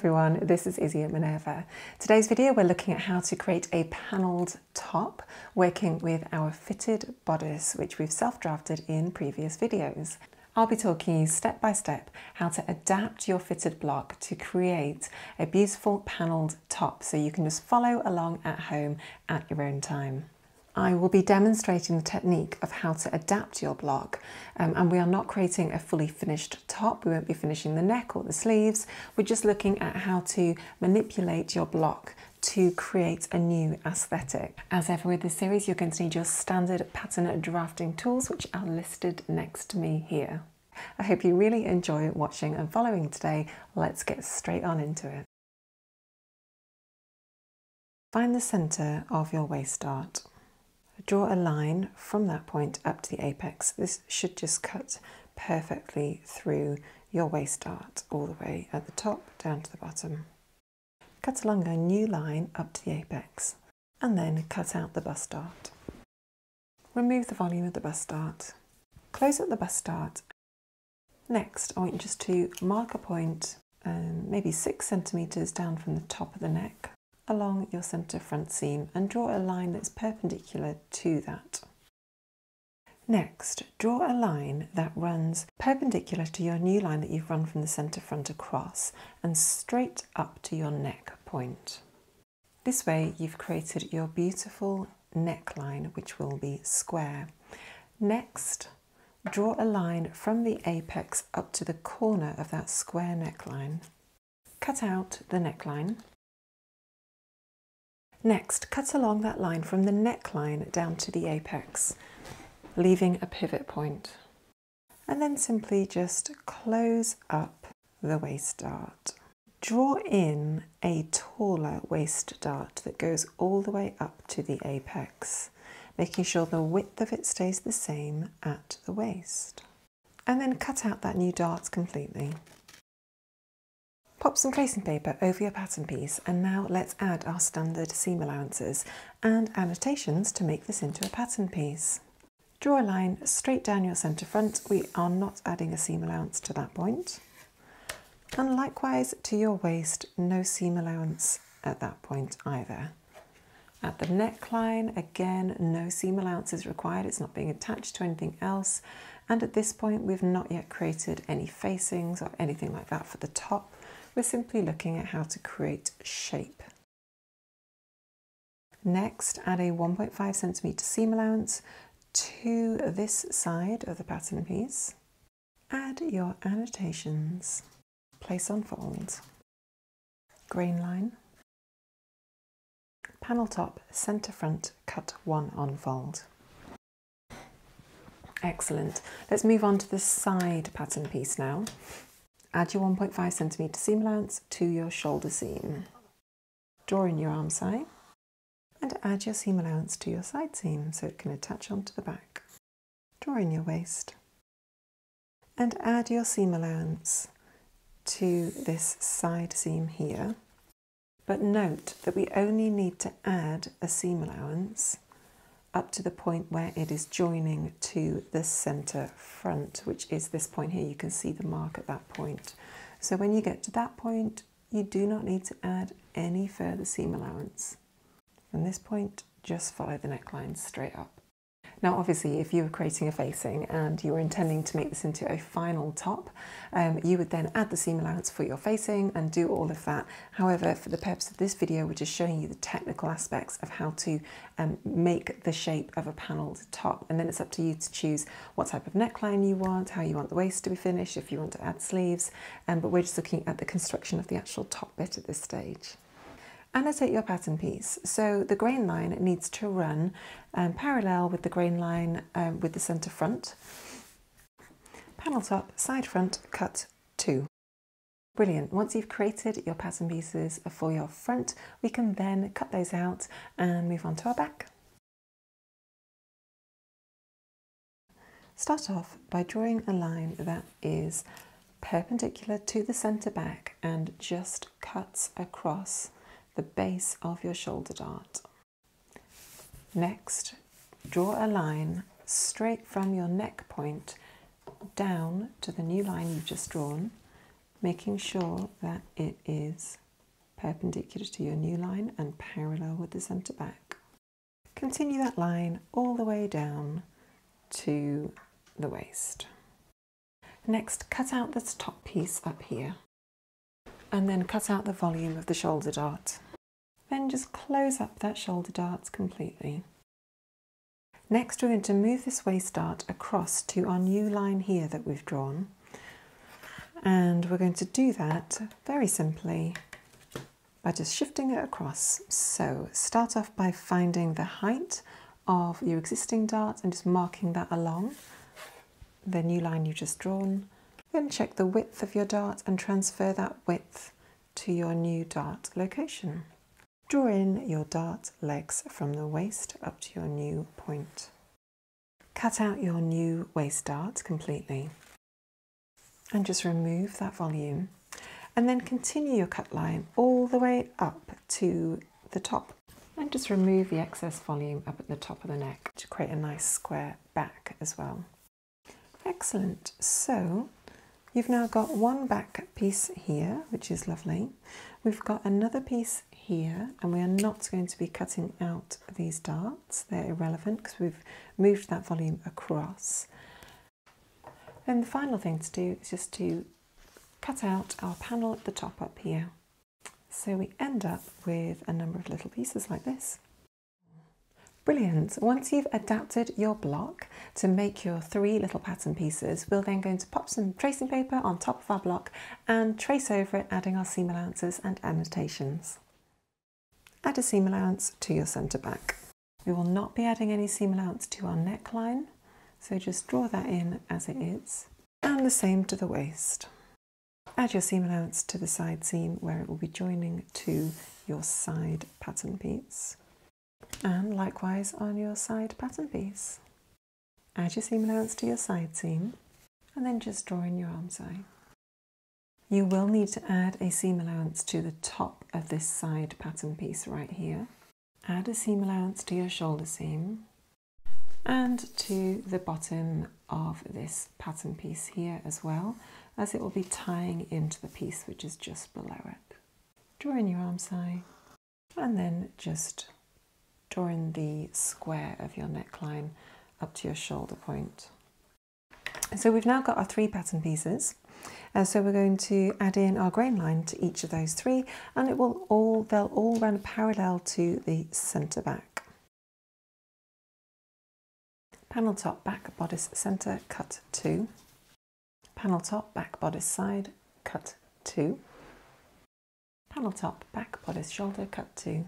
everyone, this is Izzy at Minerva. Today's video we're looking at how to create a panelled top working with our fitted bodice, which we've self-drafted in previous videos. I'll be talking you step by step how to adapt your fitted block to create a beautiful panelled top so you can just follow along at home at your own time. I will be demonstrating the technique of how to adapt your block, and we are not creating a fully finished top. We won't be finishing the neck or the sleeves. We're just looking at how to manipulate your block to create a new aesthetic. As ever with this series, you're going to need your standard pattern drafting tools, which are listed next to me here. I hope you really enjoy watching and following today. Let's get straight on into it. Find the centre of your waist dart. Draw a line from that point up to the apex. This should just cut perfectly through your waist dart all the way at the top down to the bottom. Cut along a new line up to the apex and then cut out the bust dart. Remove the volume of the bust dart. Close up the bust dart. Next, I want you just to mark a point maybe 6 centimetres down from the top of the neck along your centre front seam and draw a line that's perpendicular to that. Next, draw a line that runs perpendicular to your new line that you've run from the centre front across and straight up to your neck point. This way you've created your beautiful neckline, which will be square. Next, draw a line from the apex up to the corner of that square neckline. Cut out the neckline. Next, cut along that line from the neckline down to the apex, leaving a pivot point. And then simply just close up the waist dart. Draw in a taller waist dart that goes all the way up to the apex, making sure the width of it stays the same at the waist. And then cut out that new dart completely. Pop some tracing paper over your pattern piece, and now let's add our standard seam allowances and annotations to make this into a pattern piece. Draw a line straight down your centre front. We are not adding a seam allowance to that point. And likewise to your waist, no seam allowance at that point either. At the neckline, again, no seam allowance is required. It's not being attached to anything else. And at this point, we've not yet created any facings or anything like that for the top. We're simply looking at how to create shape. Next, add a 1.5 centimetre seam allowance to this side of the pattern piece. Add your annotations. Place on fold. Grain line. Panel top, centre front, cut 1 on fold. Excellent. Let's move on to the side pattern piece now. Add your 1.5 centimetre seam allowance to your shoulder seam. Draw in your arm side and add your seam allowance to your side seam so it can attach onto the back. Draw in your waist and add your seam allowance to this side seam here. But note that we only need to add a seam allowance up to the point where it is joining to the centre front, which is this point here. You can see the mark at that point. So when you get to that point, you do not need to add any further seam allowance. From this point, just follow the neckline straight up. Now, obviously, if you were creating a facing and you were intending to make this into a final top, you would then add the seam allowance for your facing and do all of that. However, for the purpose of this video, we're just showing you the technical aspects of how to make the shape of a panelled top. And then it's up to you to choose what type of neckline you want, how you want the waist to be finished, if you want to add sleeves. But we're just looking at the construction of the actual top bit at this stage. Annotate your pattern piece. So the grain line needs to run parallel with the grain line with the centre front. Panel top, side front, cut 2. Brilliant. Once you've created your pattern pieces for your front, we can then cut those out and move on to our back. Start off by drawing a line that is perpendicular to the centre back and just cuts across the base of your shoulder dart. Next, draw a line straight from your neck point down to the new line you've just drawn making sure that it is perpendicular to your new line and parallel with the centre back. Continue that line all the way down to the waist. Next, cut out this top piece up here and then cut out the volume of the shoulder dart. Then just close up that shoulder dart completely. Next, we're going to move this waist dart across to our new line here that we've drawn. And we're going to do that very simply by just shifting it across. So start off by finding the height of your existing dart and just marking that along the new line you've just drawn. Then check the width of your dart and transfer that width to your new dart location. Draw in your dart legs from the waist up to your new point. Cut out your new waist dart completely and just remove that volume, and then continue your cut line all the way up to the top and just remove the excess volume up at the top of the neck to create a nice square back as well. Excellent. So you've now got one back piece here, which is lovely. We've got another piece here, and we are not going to be cutting out these darts. They're irrelevant because we've moved that volume across. Then the final thing to do is just to cut out our panel at the top up here. So we end up with a number of little pieces like this. Brilliant. Once you've adapted your block to make your 3 little pattern pieces, we're then going to pop some tracing paper on top of our block and trace over it, adding our seam allowances and annotations. Add a seam allowance to your centre back. We will not be adding any seam allowance to our neckline, so just draw that in as it is, and the same to the waist. Add your seam allowance to the side seam where it will be joining to your side pattern piece, and likewise on your side pattern piece. Add your seam allowance to your side seam and then just draw in your arm side. You will need to add a seam allowance to the top of this side pattern piece right here. Add a seam allowance to your shoulder seam and to the bottom of this pattern piece here as well, as it will be tying into the piece which is just below it. Draw in your arm side and then just draw in the square of your neckline up to your shoulder point. So we've now got our 3 pattern pieces. So we're going to add in our grain line to each of those 3, and they'll all run parallel to the centre back. Panel top, back, bodice, centre, cut 2. Panel top, back, bodice, side, cut 2. Panel top, back, bodice, shoulder, cut 2.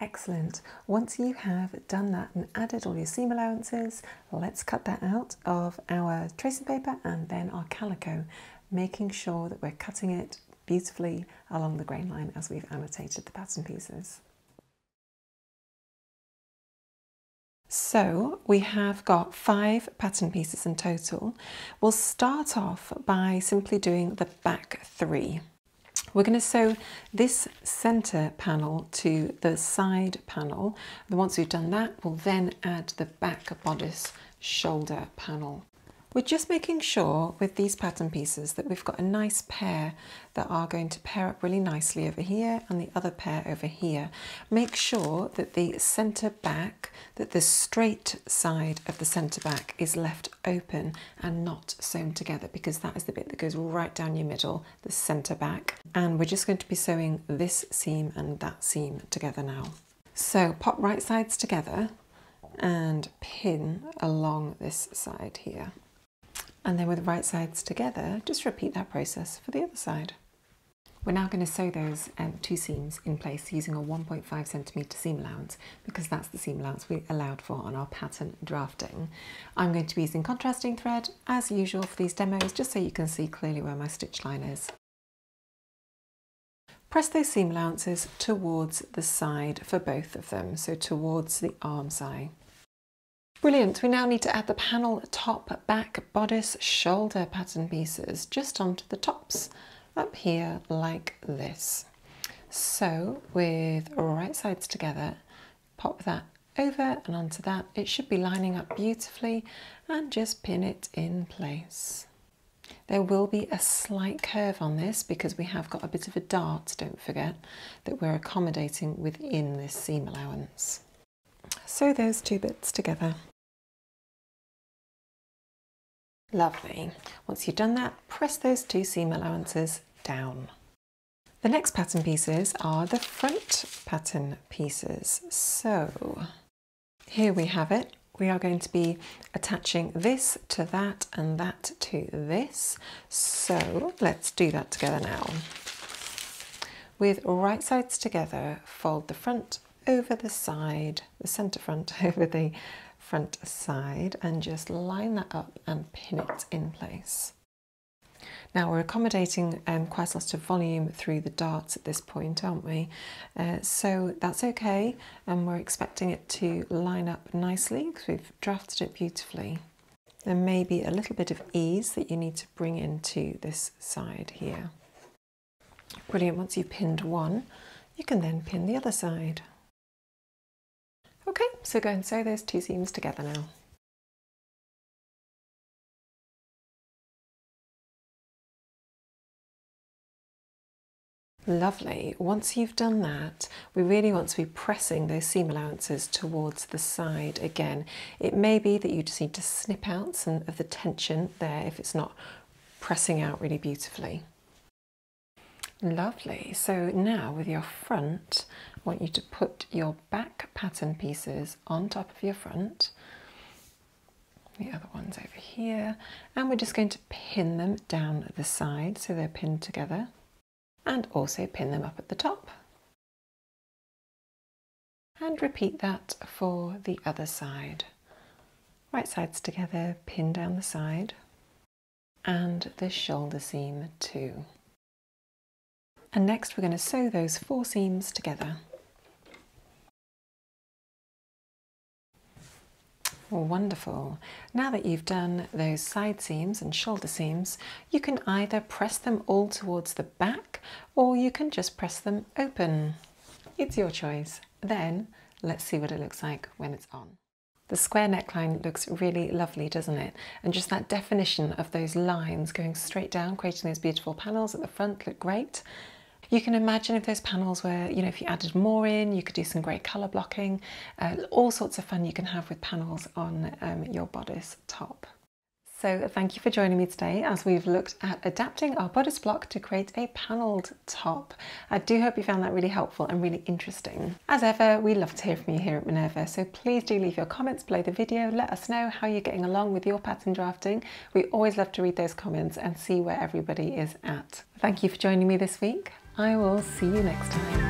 Excellent. Once you have done that and added all your seam allowances, let's cut that out of our tracing paper and then our calico, making sure that we're cutting it beautifully along the grain line as we've annotated the pattern pieces. So we have got 5 pattern pieces in total. We'll start off by simply doing the back 3. We're going to sew this centre panel to the side panel, and once we've done that, we'll then add the back bodice shoulder panel. We're just making sure with these pattern pieces that we've got a nice pair that are going to pair up really nicely over here and the other pair over here. Make sure that the centre back, that the straight side of the centre back is left open and not sewn together, because that is the bit that goes right down your middle, the centre back. And we're just going to be sewing this seam and that seam together now. So pop right sides together and pin along this side here. And then with the right sides together, just repeat that process for the other side. We're now going to sew those 2 seams in place using a 1.5 centimetre seam allowance, because that's the seam allowance we allowed for on our pattern drafting. I'm going to be using contrasting thread as usual for these demos, just so you can see clearly where my stitch line is. Press those seam allowances towards the side for both of them, so towards the arm side. Brilliant. We now need to add the panel top, back, bodice, shoulder pattern pieces just onto the tops up here like this. So with right sides together, pop that over and onto that. It should be lining up beautifully, and just pin it in place. There will be a slight curve on this because we have got a bit of a dart, don't forget, that we're accommodating within this seam allowance. Sew those two bits together. Lovely. Once you've done that, press those two seam allowances down. The next pattern pieces are the front pattern pieces. So here we have it. We are going to be attaching this to that and that to this. So let's do that together now. With right sides together, fold the front over the side, the centre front over the front side, and just line that up and pin it in place. Now we're accommodating quite a lot of volume through the darts at this point, aren't we? So that's okay, and we're expecting it to line up nicely because we've drafted it beautifully. There may be a little bit of ease that you need to bring into this side here. Brilliant. Once you've pinned one, you can then pin the other side. Okay, so go and sew those two seams together now. Lovely. Once you've done that, we really want to be pressing those seam allowances towards the side again. It may be that you just need to snip out some of the tension there if it's not pressing out really beautifully. Lovely. So now with your front, I want you to put your back pattern pieces on top of your front. The other one's over here. And we're just going to pin them down the side so they're pinned together. And also pin them up at the top. And repeat that for the other side. Right sides together, pin down the side. And the shoulder seam too. And next we're going to sew those 4 seams together. Wonderful. Now that you've done those side seams and shoulder seams, you can either press them all towards the back or you can just press them open. It's your choice. Then let's see what it looks like when it's on. The square neckline looks really lovely, doesn't it? And just that definition of those lines going straight down, creating those beautiful panels at the front look great. You can imagine if those panels were, you know, if you added more in, you could do some great colour blocking, all sorts of fun you can have with panels on your bodice top. So thank you for joining me today as we've looked at adapting our bodice block to create a panelled top. I do hope you found that really helpful and really interesting. As ever, we love to hear from you here at Minerva, so please do leave your comments below the video. Let us know how you're getting along with your pattern drafting. We always love to read those comments and see where everybody is at. Thank you for joining me this week. I will see you next time.